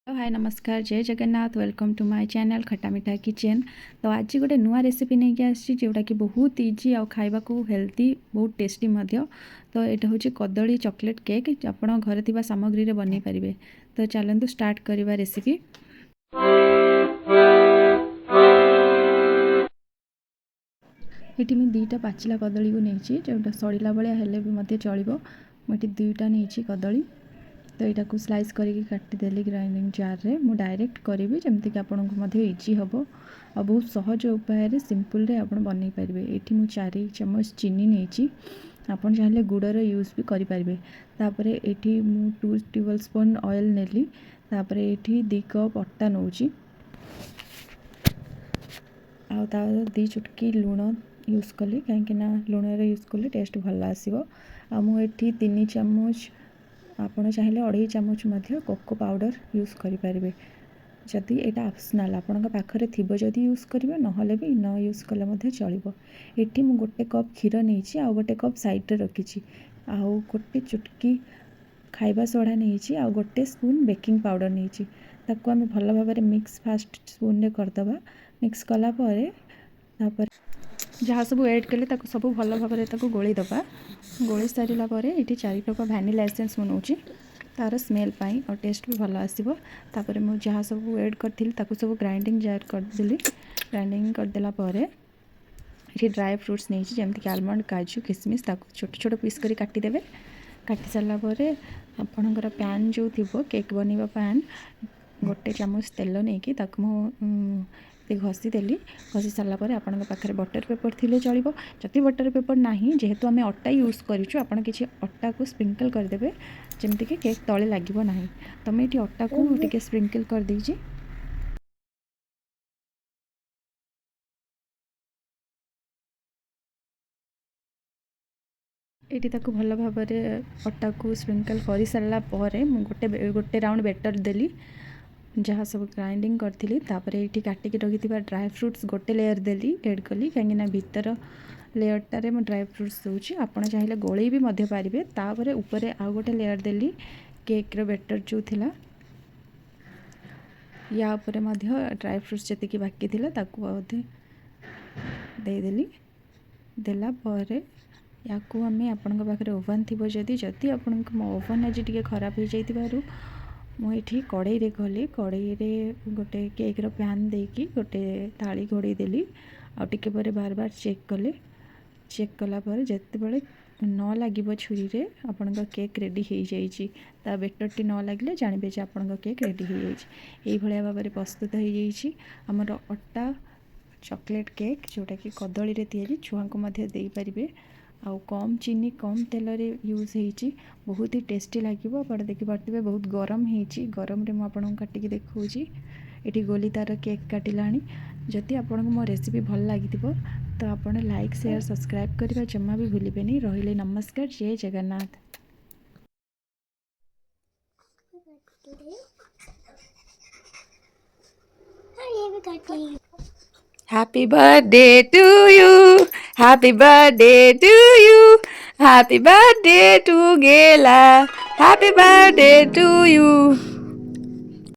Hello hi नमस्कार जय Jagannath welcome to my channel Khatta Mitha kitchen. तो आज गोटे नुआ रेसिपी नहीं आसी जोटा कि बहुत इजी आउ खाइबा को हेल्दी बहुत टेस्टी मध्य। तो यहाँ हूँ कदली चॉकलेट केक आपण घर थिबा सामग्री रे बनै पारिबे। तो चलंतु स्टार्ट करिबा रेसिपी। ये मुझे दुईटा पाचिला कदली को नहीं जोटा सड़ला भाया हेले भी मत चलो। मुझे दुईटा नहीं कदली तो यहाँ को स्लाइस करके काटिदेली ग्राइंडिंग जार रे मु डायरेक्ट करी जमीक आपको इजी हम और बहुत सहज उपाय सिंपल रे आपण बन पारे। ये मुझे 4 चम्मच चीनी नहीं आप चाहिए गुड़र यूज भी करें। तापर ये मु 2 टेबल स्पून ऑयल नेली। तापर ये 2 कप अटा नौची आ 2 चुटकी लुण यूज कली कहीं लुण यूज कले टेस्ट भल आसो। आ मुझे 3 चम्मच आपड़ चाहिए 2.5 चम्मच कोको पाउडर यूज करें। जदि यहाँ ऑप्शनल आपण पाखे थी जदि यूज करेंगे ना भी न यूज कले चलो। ये मुझे गोटे कप क्षीर नहीं आ गोटे कप साइड रखी आउ गोटे चुटकी खाइबा सोडा नहीं आ गोटे स्पून बेकिंग पाउडर नहीं ताको आम भल भाव मिक्स फास्ट स्पून रे करदबा। मिक्स कलापर जहाँ सब ऐड कले सब भल भाव गोलीदबा। गोली सारा पर ये 4 टोपा वैनिला एसेंस मुझे तार स्मेल पाई और टेस्ट भी भल आसो। तापर मुझे जहाँ सब ऐड करी सब ग्राइंडिंग जार करदेली। ग्राइंडिंग करदेला ये ड्राई फ्रूट्स नहीं जमीक आलमंड काजू किशमिश छोट छोट पीस कर काटिदेवे। काटी सारापर आपणकर पैन जो थी केक बनवा पैन गोटे चामच तेल नहीं घसी देली। घसी सारापर आपण पाखे बटर पेपर थी चलो। जदि बटर पेपर ना जेहेतु आम अटा यूज करूँ आप किसी अटा को स्प्रिंकल करदे जमीक केक तले लगे ना। तो मैं ये अटा को टे स्प्रिंकल कर दीजिए। ये भल भाव अटा को स्प्रिंकल कर सारा गोटे गोटे राउंड बेटर देली जहाँ सब ग्राइंडिंग करी। तापर ये काटिकी रखी ड्राई फ्रूट्स गोटे लेयर देली एड कली कहीं भीतर लेयरटारे मैं ड्राई फ्रूट्स दूसरी आप चाहिए गोली भी पारे। तापर ऊपर आउ गोटे लेयर देली केक रो बेटर जो थिला या ऊपर ड्राई फ्रूट्स जी बाकी थिला ताकू देदेली। देला पर या आम आपण पाखे ओवन थी जदि जदि आपण ओवन आज टी खराब हो जाइबारु मुझे कड़ाई रे गली कड़ाई रे गोटे केक रो पैन देकी गोटे थाली घोड़े देली आ टिके पर बार बार चेक कले। चेक कलापर जिते बड़े न लगे छुरी रे आपण केक रेडी हो जाइए। बेटर टी न लगे जानवे आपण केक रेडी हो जाइए। भाव में प्रस्तुत हो जाइए आमर अटा चॉकलेट केक जोटा कि कदली रे तैयारी छुआ को दे पारे। आउ कम चीनी कम तेल रे यूज होती बहुत ही टेस्टी लगे। आप देखिपे बहुत गरम होती गरम रे मुझे काटिकी देखा ये गोली तार केक काटिला। जदि आपको मो रेसिपी भल लगी तो आप लाइक शेयर सब्सक्राइब करने जमा भी भूलिए नहीं। रहिले नमस्कार जय Jagannath. Happy birthday to you. Happy birthday to you. Happy birthday to Gela. Happy birthday to you.